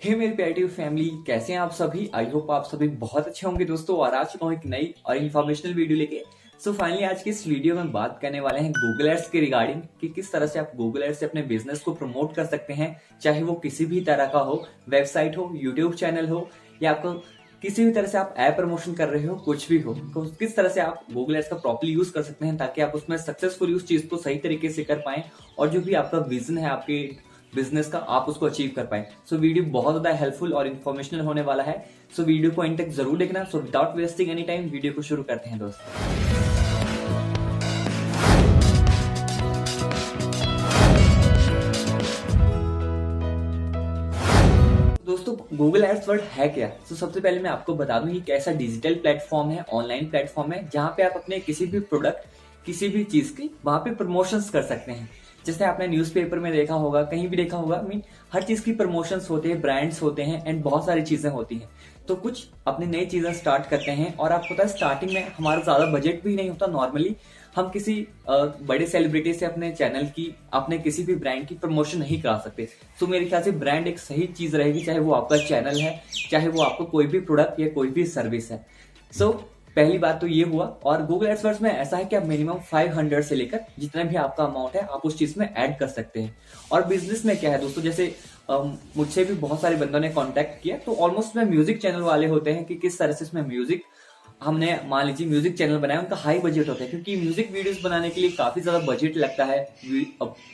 हे मेरी प्यारी फैमिली, कैसे हैं आप सभी। आई होप आप सभी बहुत अच्छे होंगे दोस्तों। और आ चुका हूँ एक नई और इन्फॉर्मेशनल वीडियो लेके। सो फाइनली आज की इस वीडियो में बात करने वाले हैं गूगल एड्स के रिगार्डिंग कि किस तरह से आप गूगल एड्स से अपने बिजनेस को प्रमोट कर सकते हैं, चाहे वो किसी भी तरह का हो, वेबसाइट हो, यूट्यूब चैनल हो, या आपको किसी भी तरह से आप ऐप प्रमोशन कर रहे हो, कुछ भी हो, तो किस तरह से आप गूगल एड्स का प्रॉपर्ली यूज कर सकते हैं ताकि आप उसमें सक्सेसफुली उस चीज को सही तरीके से कर पाएं और जो भी आपका विजन है आपके बिजनेस का, आप उसको अचीव कर पाए। सो वीडियो बहुत ज्यादा हेल्पफुल और इन्फॉर्मेशनल होने वाला है। सो वीडियो को एंड तक जरूर देखना। So without wasting any time video को शुरू करते हैं दोस्तों गूगल एड्स वर्ड है क्या। तो सबसे पहले मैं आपको बता दूं कि कैसा डिजिटल प्लेटफॉर्म है, ऑनलाइन प्लेटफॉर्म है, जहां पे आप अपने किसी भी प्रोडक्ट, किसी भी चीज की वहां पे प्रमोशंस कर सकते हैं। जैसे आपने न्यूज़पेपर में देखा होगा, कहीं भी देखा होगा, मीन हर चीज की प्रमोशंस होते हैं, ब्रांड्स होते हैं एंड बहुत सारी चीजें होती हैं। तो कुछ अपनी नई चीजें स्टार्ट करते हैं और आपको पता है स्टार्टिंग में हमारा ज्यादा बजट भी नहीं होता। नॉर्मली हम किसी बड़े सेलिब्रिटी से अपने चैनल की, अपने किसी भी ब्रांड की प्रमोशन नहीं करा सकते। तो मेरे ख्याल से ब्रांड एक सही चीज रहेगी, चाहे वो आपका चैनल है, चाहे वो आपको कोई भी प्रोडक्ट या कोई भी सर्विस है। सो पहली बात तो ये हुआ। और गूगल एडवर्ड्स में ऐसा है कि आप मिनिमम 500 से लेकर जितना भी आपका अमाउंट है आप उस चीज में ऐड कर सकते हैं। और बिजनेस में क्या है दोस्तों, जैसे मुझसे भी बहुत सारे बंदों ने कांटेक्ट किया, तो ऑलमोस्ट में म्यूजिक चैनल वाले होते हैं कि किस तरह से इसमें म्यूजिक, हमने मान लीजिए म्यूजिक चैनल बनाया, उनका हाई बजट होता है क्योंकि म्यूजिक वीडियोस बनाने के लिए काफी ज्यादा बजट लगता है।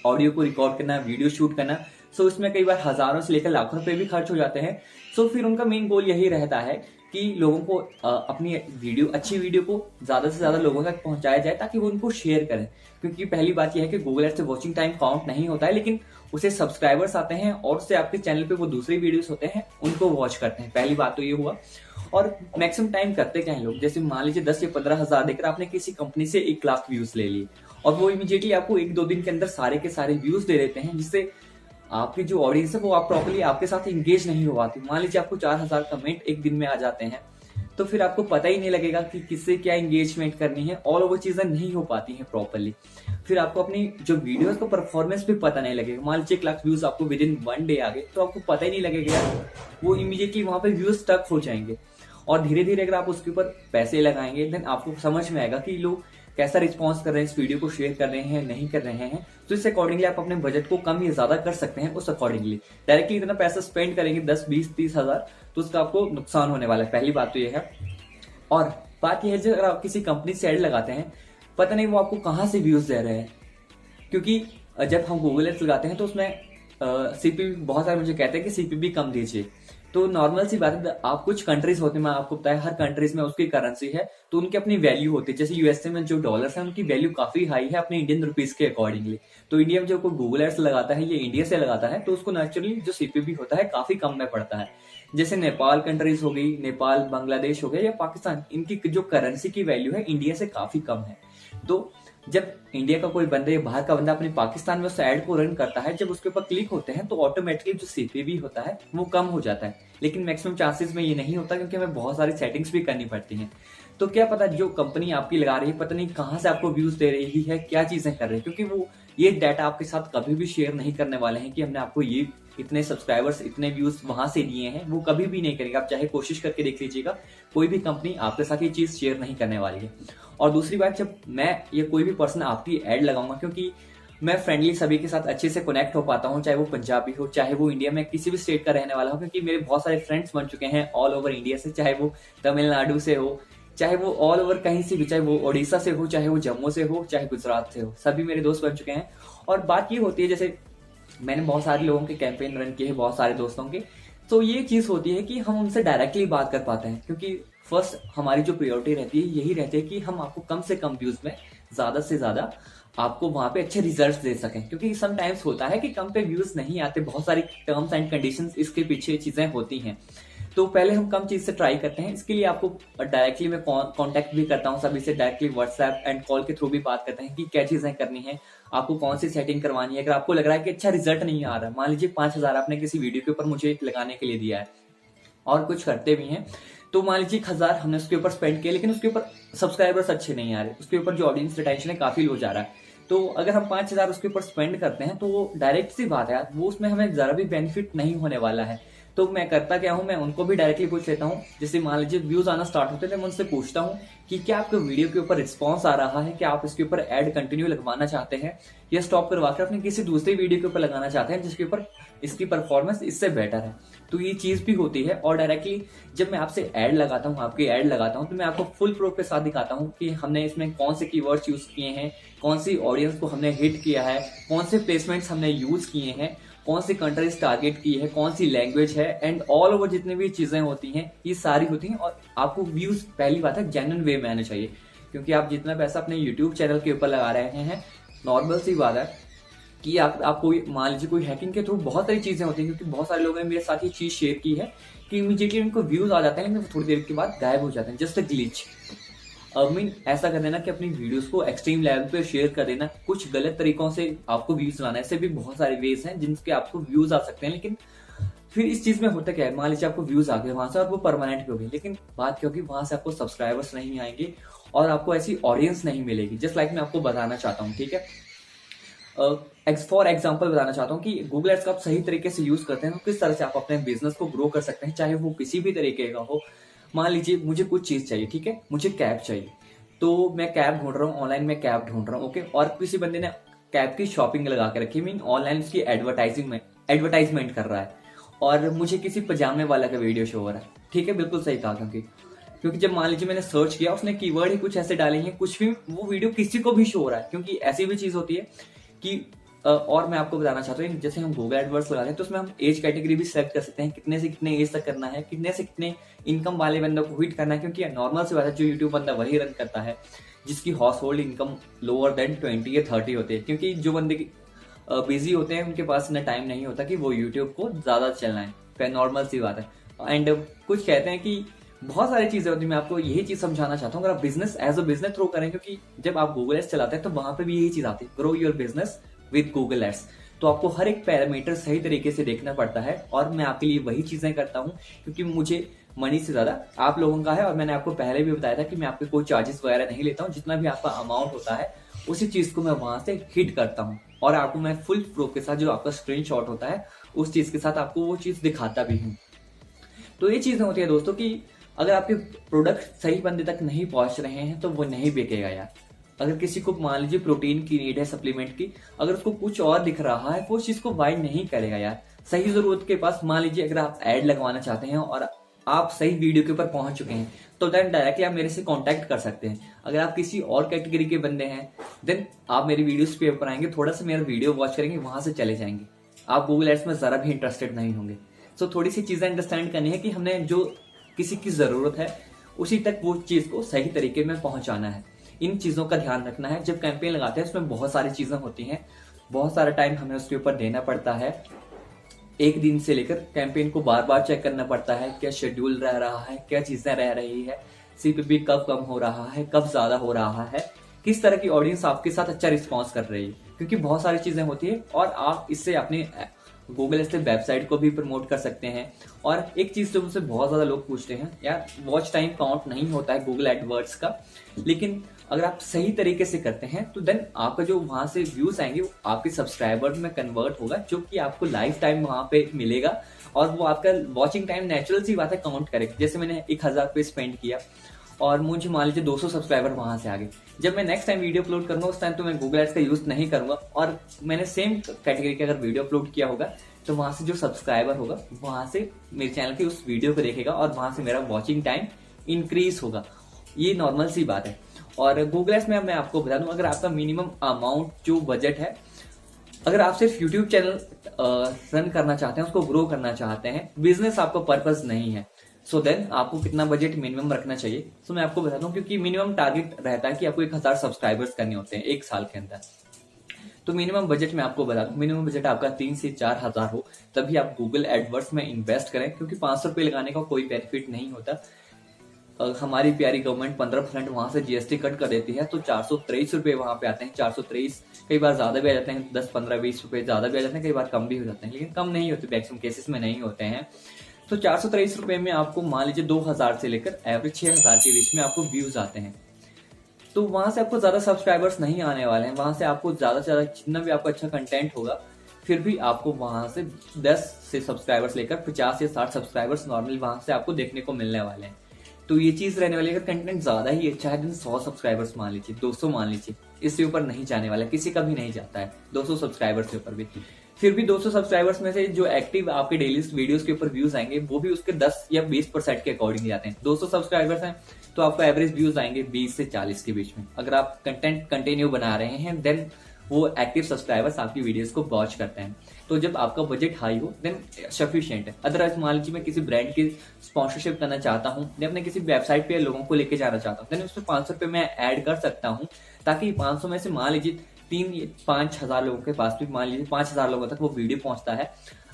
ऑडियो को रिकॉर्ड करना, वीडियो शूट करना, सो इसमें कई बार हजारों से लेकर लाखों रुपए भी खर्च हो जाते हैं। सो फिर उनका मेन गोल यही रहता है कि लोगों को अपनी वीडियो, अच्छी वीडियो को ज्यादा से ज्यादा लोगों तक पहुंचाया जाए ताकि वो उनको शेयर करें। क्योंकि पहली बात यह है कि गूगल एड्स से वॉचिंग टाइम काउंट नहीं होता है, लेकिन उसे सब्सक्राइबर्स आते हैं और उससे आपके चैनल पे वो दूसरे वीडियोस होते हैं उनको वॉच करते हैं। पहली बात तो ये हुआ। और मैक्सिमम टाइम करते क्या है लोग, जैसे मान लीजिए 10 या 15 हजार देकर आपने किसी कंपनी से 1 लाख व्यूज ले लिए और वो इमीडिएटली आपको 1-2 दिन के अंदर सारे के सारे व्यूज दे देते हैं, जिससे आपकी जो ऑडियंस है वो आप प्रॉपर्ली आपके साथ इंगेज नहीं हो पाती। मान लीजिए आपको 4000 कमेंट एक दिन में आ जाते हैं, तो फिर आपको पता ही नहीं लगेगा कि किससे क्या एंगेजमेंट करनी है और वो चीजें नहीं हो पाती हैं प्रॉपर्ली। फिर आपको अपनी जो वीडियो है उसका परफॉर्मेंस भी पता नहीं लगेगा। मान लीजिए 1 लाख व्यूज आपको विद इन 1 डे आ गए, तो आपको पता ही नहीं लगेगा, वो इमीडिएटली वहां पे व्यूज स्टक हो जाएंगे। और धीरे धीरे अगर आप उसके ऊपर पैसे लगाएंगे, देन आपको समझ में आएगा कि लोग कैसा रिस्पॉन्स कर रहे हैं, इस वीडियो को शेयर कर रहे हैं, नहीं कर रहे हैं। तो इस अकॉर्डिंगली आप अपने बजट को कम या ज्यादा कर सकते हैं। उस अकॉर्डिंगली डायरेक्टली इतना पैसा स्पेंड करेंगे 10, 20, 30 हजार, तो उसका आपको नुकसान होने वाला है। पहली बात तो ये है। और बात यह है जो अगर आप किसी कंपनी से एड लगाते हैं, पता नहीं वो आपको कहां से व्यूज दे रहे हैं। क्योंकि जब हम गूगल एड्स लगाते हैं तो उसमें सीपीवी, बहुत सारे मुझे कहते हैं कि सीपीवी कम दीजिए। तो नॉर्मल सी बात है, आप कुछ कंट्रीज होते हैं, मैं आपको बताया हर कंट्रीज में उसकी करेंसी है, तो उनकी अपनी वैल्यू होती है। जैसे यूएसए में जो डॉलर्स है उनकी वैल्यू काफी हाई है अपने इंडियन रुपीज के अकॉर्डिंगली। तो इंडिया में जो कोई गूगल एड्स लगाता है, ये इंडिया से लगाता है, तो उसको नेचुरली जो सीपीवी होता है काफी कम में पड़ता है। जैसे नेपाल कंट्रीज हो गई, नेपाल, बांग्लादेश हो गया या पाकिस्तान, इनकी जो करेंसी की वैल्यू है इंडिया से काफी कम है। तो जब इंडिया का कोई बंदा या बाहर का बंदा अपने पाकिस्तान में उस एड को रन करता है, जब उसके ऊपर क्लिक होते हैं तो ऑटोमेटिकली जो सीपीवी होता है वो कम हो जाता है। लेकिन मैक्सिमम चांसेस में ये नहीं होता क्योंकि हमें बहुत सारी सेटिंग्स भी करनी पड़ती हैं। तो क्या पता जो कंपनी आपकी लगा रही है, पता नहीं कहां से आपको व्यूज दे रही है, क्या चीजें कर रही है, क्योंकि वो ये डाटा आपके साथ कभी भी शेयर नहीं करने वाले हैं कि हमने आपको ये इतने सब्सक्राइबर्स, इतने व्यूज वहां से दिए हैं। वो कभी भी नहीं करेगा। आप चाहे कोशिश करके देख लीजिएगा, कोई भी कंपनी आपके साथ ये चीज शेयर नहीं करने वाली है। और दूसरी बात, जब मैं या कोई भी पर्सन आपकी एड लगाऊंगा, क्योंकि मैं फ्रेंडली सभी के साथ अच्छे से कनेक्ट हो पाता हूँ, चाहे वो पंजाबी हो, चाहे वो इंडिया में किसी भी स्टेट का रहने वाला हो, क्योंकि मेरे बहुत सारे फ्रेंड्स बन चुके हैं ऑल ओवर इंडिया से, चाहे वो तमिलनाडु से हो, चाहे वो ऑल ओवर कहीं से भी, चाहे वो ओडिशा से हो, चाहे वो जम्मू से हो, चाहे गुजरात से हो, सभी मेरे दोस्त बन चुके हैं। और बात ये होती है, जैसे मैंने बहुत सारे लोगों के कैंपेन रन किए हैं, बहुत सारे दोस्तों के, तो ये चीज होती है कि हम उनसे डायरेक्टली बात कर पाते हैं। क्योंकि फर्स्ट हमारी जो प्रायोरिटी रहती है यही रहती है कि हम आपको कम से कम व्यूज में ज्यादा से ज्यादा आपको वहां पे अच्छे रिजल्ट्स दे सकें। क्योंकि समटाइम्स होता है कि कम पे व्यूज नहीं आते, बहुत सारी टर्म्स एंड कंडीशंस इसके पीछे चीजें होती हैं। तो पहले हम कम चीज से ट्राई करते हैं। इसके लिए आपको डायरेक्टली मैं कांटेक्ट भी करता हूँ सभी से, डायरेक्टली व्हाट्सएप एंड कॉल के थ्रू भी बात करते हैं कि क्या चीजें करनी है, आपको कौन सी सेटिंग करवानी है। अगर आपको लग रहा है कि अच्छा रिजल्ट नहीं आ रहा, मान लीजिए 5000 आपने किसी वीडियो के ऊपर मुझे लगाने के लिए दिया है और कुछ करते भी हैं, तो मान लीजिए 1000 हमने उसके ऊपर स्पेंड किया, लेकिन उसके ऊपर सब्सक्राइबर्स अच्छे नहीं आ रहे, उसके ऊपर जो ऑडियंस रिटेंशन है काफी लो जा रहा है। तो अगर हम 5000 उसके ऊपर स्पेंड करते हैं तो वो डायरेक्ट सी बात है यार, वो उसमें हमें जरा भी बेनिफिट नहीं होने वाला है। तो मैं करता क्या हूँ, मैं उनको भी डायरेक्टली पूछ लेता हूँ। जैसे मान लीजिए व्यूज आना स्टार्ट होते थे, मैं उनसे पूछता हूँ कि क्या आपके वीडियो के ऊपर रिस्पॉन्स आ रहा है, क्या आप इसके ऊपर एड कंटिन्यू लगवाना चाहते हैं या स्टॉप करवा कर अपने किसी दूसरे वीडियो के ऊपर लगाना चाहते हैं जिसके ऊपर इसकी परफॉर्मेंस इससे बेटर है। तो ये चीज भी होती है। और डायरेक्टली जब मैं आपसे ऐड लगाता हूँ, आपकी ऐड लगाता हूँ, तो मैं आपको फुल प्रूफ के साथ दिखाता हूँ कि हमने इसमें कौन से कीवर्ड्स यूज किए हैं, कौन सी ऑडियंस को हमने हिट किया है, कौन से प्लेसमेंट्स हमने यूज किए हैं, कौन सी कंट्रीज टारगेट की है, कौन सी लैंग्वेज है, एंड ऑल ओवर जितनी भी चीजें होती हैं ये सारी होती हैं। और आपको व्यूज पहली बात है जेन्युइन वे में आने चाहिए, क्योंकि आप जितना पैसा अपने यूट्यूब चैनल के ऊपर लगा रहे हैं, नॉर्मल सी बात है कि आप कोई मान लीजिए कोई हैकिंग के थ्रू बहुत सारी चीजें होती हैं, क्योंकि बहुत सारे लोगों ने मेरे साथ ये चीज शेयर की है कि इमीडिएटली उनको व्यूज आ जाते हैं लेकिन थोड़ी देर के बाद गायब हो जाते हैं, जस्ट अ ग्लिच। मीन ऐसा कर देना कि अपनी वीडियोस को एक्सट्रीम लेवल पे शेयर कर देना, कुछ गलत तरीकों से आपको व्यूज लाना है। ऐसे भी बहुत सारे वेज हैं जिनके आपको व्यूज आ सकते हैं, लेकिन फिर इस चीज में होता क्या है, मान लीजिए आपको व्यूज आ गए वहां से और वो परमानेंट भी हो गए, लेकिन बात क्या होगी, वहां से आपको सब्सक्राइबर्स नहीं आएंगे और आपको ऐसी ऑडियंस नहीं मिलेगी। जस्ट लाइक मैं आपको बताना चाहता हूँ, ठीक है, फॉर एग्जाम्पल बताना चाहता हूँ कि गूगल एड्स का आप सही तरीके से यूज करते हैं तो किस तरह से आप अपने बिजनेस को ग्रो कर सकते हैं, चाहे वो किसी भी तरीके का हो। मान लीजिए मुझे कुछ चीज चाहिए, ठीक है, मुझे कैब चाहिए, तो मैं कैब ढूंढ रहा हूँ, ऑनलाइन में कैब ढूंढ रहा हूँ, ओके, और किसी बंदे ने कैब की शॉपिंग लगा के रखी, मीन ऑनलाइन उसकी एडवर्टाइजमेंट कर रहा है, और मुझे किसी पजामे वाला का वीडियो शो हो रहा है, ठीक है, बिल्कुल सही कहा, क्योंकि जब मान लीजिए मैंने सर्च किया, उसने कीवर्ड ही कुछ ऐसे डाले हैं, कुछ भी वो वीडियो किसी को भी शो हो रहा है, क्योंकि ऐसी भी चीज होती है कि और मैं आपको बताना चाहता हूँ, जैसे हम गूगल एडवर्ड्स लगाते हैं तो उसमें हम एज कैटेगरी भी सेलेक्ट कर सकते हैं, कितने से कितने एज तक करना है, कितने से कितने इनकम वाले बंदों को हिट करना है, क्योंकि नॉर्मल सी बात है जो यूट्यूब बंदा वही रन करता है जिसकी house hold income lower than 20 या 30 होती है, क्योंकि जो बंदे बिजी होते हैं उनके पास इतना टाइम नहीं होता कि वो यूट्यूब को ज्यादा चलना है, नॉर्मल सी बात है। एंड कुछ कहते हैं कि बहुत सारी चीजें होती है, मैं आपको यही चीज समझाना चाहता हूँ, अगर आप business as a business throw करें, क्योंकि जब आप गूगल एड्स चलाते हैं तो वहां पे भी यही चीज आती है, grow your business with Google ads. तो आपको हर एक पैरामीटर सही तरीके से देखना पड़ता है, और मैं आपके लिए वही चीजें करता हूँ क्योंकि मुझे मनी से ज्यादा आप लोगों का है। और मैंने आपको पहले भी बताया था कि मैं आपके कोई चार्जेस वगैरह नहीं लेता हूँ, जितना भी आपका अमाउंट होता है उसी चीज को मैं वहां से हिट करता हूँ, और आपको मैं फुल प्रूफ के साथ जो आपका स्क्रीनशॉट होता है उस चीज के साथ आपको वो चीज दिखाता भी हूँ। तो ये चीजें होती है दोस्तों कि अगर आपके प्रोडक्ट सही बंदे तक नहीं पहुंच रहे हैं तो वो नहीं बिकेगा यार। अगर किसी को मान लीजिए प्रोटीन की नीड है, सप्लीमेंट की, अगर उसको कुछ और दिख रहा है वो उस चीज को बाय नहीं करेगा यार। सही जरूरत के पास मान लीजिए अगर आप ऐड लगवाना चाहते हैं और आप सही वीडियो के ऊपर पहुंच चुके हैं तो देन डायरेक्टली आप मेरे से कांटेक्ट कर सकते हैं। अगर आप किसी और कैटेगरी के बंदे हैं देन आप मेरी वीडियोस पे ऊपर आएंगे, थोड़ा सा मेरा वीडियो वॉच करेंगे, वहां से चले जाएंगे, आप गूगल एड्स में जरा भी इंटरेस्टेड नहीं होंगे। सो थोड़ी सी चीजें अंडरस्टैंड करनी है कि हमने जो किसी की जरूरत है उसी तक वो चीज को सही तरीके में पहुंचाना है। इन चीजों का ध्यान रखना है। जब कैंपेन लगाते हैं उसमें बहुत सारी चीजें होती हैं, बहुत सारा टाइम हमें उसके ऊपर देना पड़ता है। एक दिन से लेकर कैंपेन को बार बार चेक करना पड़ता है, क्या शेड्यूल रह रहा है, क्या चीजें रह रही है, सीपीपी कब कम हो रहा है, कब ज्यादा हो रहा है, किस तरह की ऑडियंस आपके साथ अच्छा रिस्पॉन्स कर रही है, क्योंकि बहुत सारी चीजें होती है। और आप इससे अपने गूगल से वेबसाइट को भी प्रमोट कर सकते हैं। और एक चीज तो मुझसे बहुत ज्यादा लोग पूछते हैं, यार वॉच टाइम काउंट नहीं होता है गूगल एडवर्ड्स का, लेकिन अगर आप सही तरीके से करते हैं तो देन आपका जो वहां से व्यूज आएंगे वो आपके सब्सक्राइबर में कन्वर्ट होगा, जो कि आपको लाइफ टाइम वहां पे मिलेगा। और वो आपका वॉचिंग टाइम नेचुरल सी बात है काउंट करेगा। जैसे मैंने 1000 रुपये स्पेंड किया और मुझे मान लीजिए 200 सब्सक्राइबर वहां से आ गए, जब मैं नेक्स्ट टाइम वीडियो अपलोड करूंगा उस टाइम तो मैं गूगल एड्स का यूज नहीं करूंगा, और मैंने सेम कैटेगरी का अगर वीडियो अपलोड किया होगा तो वहां से जो सब्सक्राइबर होगा वहां से मेरे चैनल के उस वीडियो को देखेगा और वहां से मेरा वॉचिंग टाइम इंक्रीज होगा। ये नॉर्मल सी बात है। और गूगल एड्स में मैं आपको बता दूं, अगर आपका मिनिमम अमाउंट जो बजट है, अगर आप सिर्फ यूट्यूब चैनल रन करना चाहते हैं, उसको ग्रो करना चाहते हैं, बिजनेस आपका पर्पस नहीं है, सो देन आपको कितना बजट मिनिमम रखना चाहिए। सो मैं आपको बताता हूँ, क्योंकि मिनिमम टारगेट रहता है कि आपको 1000 सब्सक्राइबर्स करने होते हैं एक साल के अंदर। तो मिनिमम बजट में आपको बता दूं, मिनिमम बजट आपका 3 से 4 हजार हो तभी आप गूगल एडवर्ड्स में इन्वेस्ट करें, क्योंकि 500 रुपये लगाने का कोई बेनिफिट नहीं होता। हमारी प्यारी गवर्नमेंट 15% वहां से जीएसटी कट कर देती है, तो 423 रुपये वहां पे आते हैं। 423 कई बार ज्यादा भी आ जाते हैं, 10, 15, 20 रुपए ज्यादा भी आ जाते हैं, कई बार कम भी हो जाते हैं, लेकिन कम नहीं होते, मैक्सिमम केसेस में नहीं होते हैं। तो 423 रुपये में आपको मान लीजिए 2000 से लेकर एवरेज 6000 के बीच में आपको व्यूज आते हैं। तो वहां से आपको ज्यादा सब्सक्राइबर्स नहीं आने वाले हैं, वहां से आपको ज्यादा से ज्यादा जितना भी आपका अच्छा कंटेंट होगा फिर भी आपको वहां से 10 से सब्सक्राइबर्स लेकर 50 या 60 सब्सक्राइबर्स नॉर्मली वहां से आपको देखने को मिलने वाले हैं। तो ये चीज रहने वाली है, अगर कंटेंट ज्यादा ही अच्छा है, 100 सब्सक्राइबर्स मान लीजिए, 200 मान लीजिए, इससे ऊपर नहीं जाने वाला, किसी का भी नहीं जाता है 200 सब्सक्राइबर्स के ऊपर भी। फिर भी 200 सब्सक्राइबर्स में से जो एक्टिव आपके डेली वीडियोस के ऊपर व्यूज आएंगे वो भी उसके 10 या 20% के अकॉर्डिंग जाते हैं। 200 सब्सक्राइबर्स हैं तो आपको एवरेज व्यूज आएंगे 20 से 40 के बीच में। अगर आप कंटेंट कंटिन्यू बना रहे हैं देन वो एक्टिव सब्सक्राइबर्स आपकी वीडियोस को वॉच करते हैं। तो जब आपका बजट हाई हो देन सफिशिएंट है। अदरवाइज मान लीजिए मैं किसी ब्रांड की स्पॉन्सरशिप करना चाहता हूँ या अपने किसी वेबसाइट पे लोगों को लेके जाना चाहता हूँ, देन उसमें 500 रुपये मैं ऐड कर सकता हूँ, ताकि 500 में से मान लीजिए 3-5 हजार लोगों के पास भी मान लीजिए 5,000 लोगों तक वो वीडियो पहुंचता है।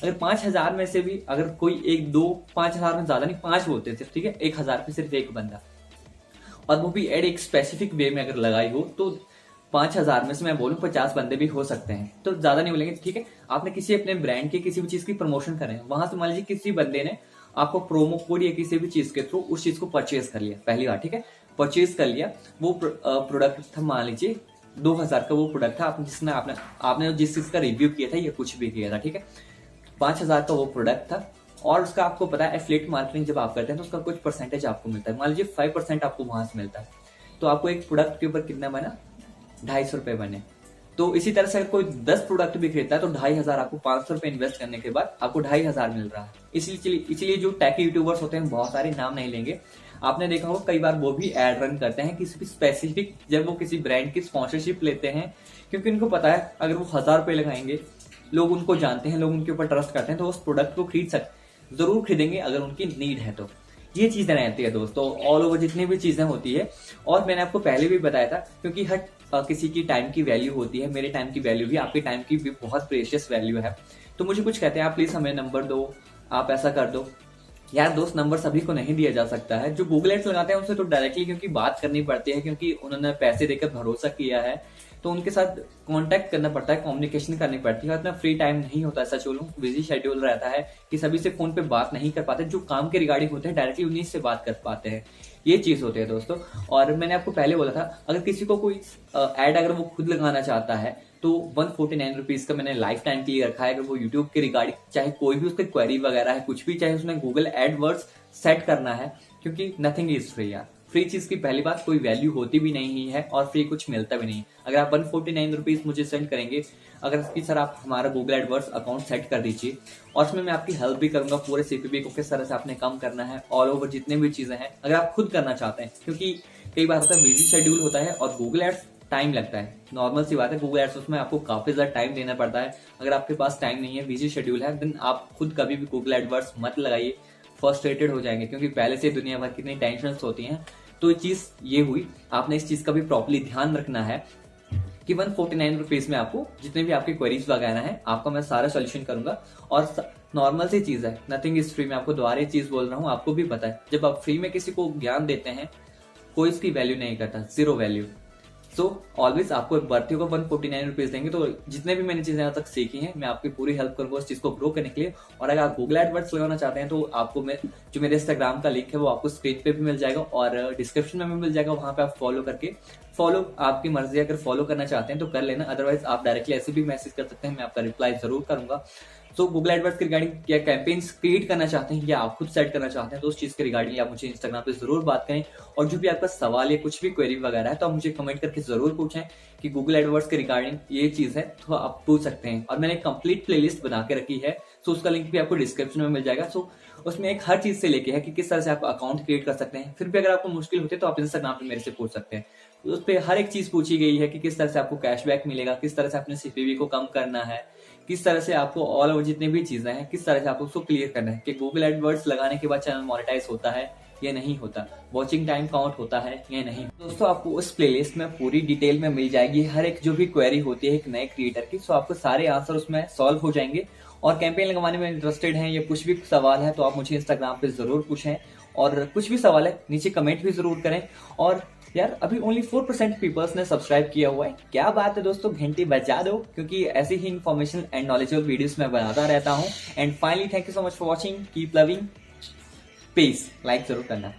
अगर 5,000 में से भी अगर कोई 1-2-5,000 में ज्यादा नहीं 5 बोलते हैं सिर्फ, ठीक है, 1,000 पे सिर्फ एक बंदा, और वो भी एड एक स्पेसिफिक वे में अगर लगाई हो तो 5,000 में से मैं बोलूं 50 बंदे भी हो सकते हैं, तो ज्यादा नहीं बोलेंगे, ठीक है। आपने किसी अपने ब्रांड की किसी भी चीज की प्रमोशन करें, वहां से मान लीजिए किसी बंदे ने आपको प्रोमो कोड या किसी भी चीज के थ्रू उस चीज को परचेज कर लिया पहली बार, ठीक है, परचेज कर लिया, वो प्रोडक्ट था मान लीजिए 2,000 का वो प्रोडक्ट था, जिसमें आपने जिस चीज का रिव्यू किया था या कुछ भी किया था, ठीक है, 5,000 का वो प्रोडक्ट था, और उसका आपको पता है एफिलिएट मार्केटिंग जब आप करते हैं तो उसका कुछ परसेंटेज आपको मिलता है, मान लीजिए 5% आपको वहां से मिलता है। तो आपको एक प्रोडक्ट के ऊपर कितना बना, 250 रुपए बने। तो इसी तरह से अगर कोई 10 प्रोडक्ट भी खरीदता है तो 2,500 आपको 500 रुपए इन्वेस्ट करने के बाद आपको 2,500 मिल रहा है। इसलिए जो टेक यूट्यूबर्स होते हैं, बहुत सारे नाम नहीं लेंगे, आपने देखा होगा कई बार वो भी एड रन करते हैं किसी भी स्पेसिफिक, जब वो किसी ब्रांड की स्पॉन्सरशिप लेते हैं, क्योंकि उनको पता है अगर वो 1,000 रुपए लगाएंगे, लोग उनको जानते हैं, लोग उनके ऊपर ट्रस्ट करते हैं, तो उस प्रोडक्ट को जरूर खरीदेंगे अगर उनकी नीड है तो। ये चीजें रहती है दोस्तों, ऑल ओवर जितनी भी चीजें होती है। और मैंने आपको पहले भी बताया था, क्योंकि हर किसी की टाइम की वैल्यू होती है, मेरे टाइम की वैल्यू भी, आपके टाइम की भी बहुत प्रेशियस वैल्यू है। तो मुझे कुछ कहते हैं आप प्लीज हमें नंबर दो, आप ऐसा कर दो। यार दोस्त, नंबर सभी को नहीं दिया जा सकता है। जो गूगल एड्स लगाते हैं उनसे तो डायरेक्टली क्योंकि बात करनी पड़ती है, क्योंकि उन्होंने पैसे देकर भरोसा किया है, तो उनके साथ कांटेक्ट करना पड़ता है, कम्युनिकेशन करनी पड़ती है। इतना फ्री टाइम नहीं होता है, सच बोलूं बिजी शेड्यूल रहता है कि सभी से फोन पे बात नहीं कर पाते। जो काम के रिगार्डिंग होते हैं डायरेक्टली उन्हीं से बात कर पाते हैं, ये चीज होती है दोस्तों। और मैंने आपको पहले बोला था, अगर किसी को कोई एड अगर वो खुद लगाना चाहता है तो 149 रुपीज का मैंने लाइफ टाइम के लिए रखा है। अगर वो यूट्यूब के रिगार्डिंग चाहे कोई भी उसका क्वेरी वगैरह है, कुछ भी, चाहे उसने गूगल एडवर्ड्स सेट करना है, क्योंकि नथिंग इज फ्री यार। फ्री चीज की पहली बात कोई वैल्यू होती भी नहीं है और फ्री कुछ मिलता भी नहीं। अगर आप 149 रुपीज मुझे सेंड करेंगे, अगर कि सर आप हमारा गूगल एडवर्ड्स अकाउंट सेट कर दीजिए, और उसमें मैं आपकी हेल्प भी करूंगा, पूरे सीपीपी को किस तरह से आपने कम करना है, ऑल ओवर जितने भी चीजें हैं, अगर आप खुद करना चाहते हैं, क्योंकि कई बार होता है बिजी शेड्यूल होता है और गूगल एड्स टाइम लगता है, नॉर्मल सी बात है। गूगल एड्स उसमें आपको काफी ज्यादा टाइम देना पड़ता है। अगर आपके पास टाइम नहीं है, बिजी शेड्यूल है, देन आप खुद कभी भी गूगल एडवर्ड्स मत लगाइए, फ्रस्ट्रेटेड हो जाएंगे, क्योंकि पहले से दुनिया भर कितनी टेंशन होती हैं। तो चीज ये हुई, आपने इस चीज का भी प्रॉपर्ली ध्यान रखना है कि 149 रुपीज में आपको जितने भी आपके क्वेरीज वगैरह है, आपका मैं सारा सोल्यूशन करूंगा। और नॉर्मल सी चीज है, नथिंग इज फ्री। मैं आपको दोबारा चीज बोल रहा हूँ, आपको भी पता है, जब आप फ्री में किसी को ज्ञान देते हैं, कोई इसकी वैल्यू नहीं करता, जीरो वैल्यू। सो ऑलवेज आपको बढ़ती होगा 149 रुपीज देंगे, तो जितने भी मैंने चीजें यहाँ तक सीखी हैं, मैं आपकी पूरी हेल्प करूंगा उस चीज को ग्रो करने के लिए। और अगर आप गूगल एडवर्ड्स लगाना चाहते हैं तो आपको जो मेरे इंस्टाग्राम का लिंक है वो आपको स्क्रीन पे भी मिल जाएगा और डिस्क्रिप्शन में भी मिल जाएगा, वहां पे आप फॉलो करके, फॉलो आपकी मर्जी, अगर फॉलो करना चाहते हैं तो कर लेना, अदरवाइज आप डायरेक्टली ऐसे भी मैसेज कर सकते हैं, मैं आपका रिप्लाई जरूर करूंगा। तो गूगल एडवर्ड्स के रिगार्डिंग या कैंपेन्स क्रिएट करना चाहते हैं या आप खुद सेट करना चाहते हैं, तो उस चीज के रिगार्डिंग आप मुझे इंस्टाग्राम पे जरूर बात करें। और जो भी आपका सवाल या कुछ भी क्वेरी वगैरह है तो आप मुझे कमेंट करके जरूर पूछें कि गूगल एडवर्ड्स के रिगार्डिंग ये चीज है, तो आप पूछ सकते हैं। और मैंने कंप्लीट प्लेलिस्ट बना के रखी है, सो उसका लिंक भी आपको डिस्क्रिप्शन में मिल जाएगा। सो उसमें एक हर चीज से लेके है कि किस तरह से आप अकाउंट क्रिएट कर सकते हैं। फिर भी अगर आपको मुश्किल होती है तो आप इंस्टाग्राम पे मेरे से पूछ सकते हैं। उस पर हर एक चीज पूछी गई है कि किस तरह से आपको कैशबैक मिलेगा, किस तरह से अपने सीपीवी को कम करना है, किस तरह से आपको ऑल ओवर जितनी भी चीजें हैं, किस तरह से आपको उसको क्लियर करना है, कि गूगल एडवर्ड्स लगाने के बाद चैनल मोनेटाइज होता है या नहीं होता, वॉचिंग टाइम काउंट होता है या नहीं। दोस्तों आपको उस प्लेलिस्ट में पूरी डिटेल में मिल जाएगी हर एक जो भी क्वेरी होती है एक नए क्रिएटर की, सो आपको सारे आंसर उसमें सॉल्व हो जाएंगे। और कैंपेन लगवाने में इंटरेस्टेड हैं या कुछ भी सवाल है तो आप मुझे इंस्टाग्राम पे जरूर पूछें, और कुछ भी सवाल है नीचे कमेंट भी जरूर करें। और यार अभी ओनली 4% पीपल्स ने सब्सक्राइब किया हुआ है, क्या बात है दोस्तों, घंटी बजा दो, क्योंकि ऐसी ही इन्फॉर्मेशन एंड नॉलेजेबल वीडियोस मैं बनाता रहता हूँ। And finally thank you so much for watching, keep loving, peace, like जरूर करना।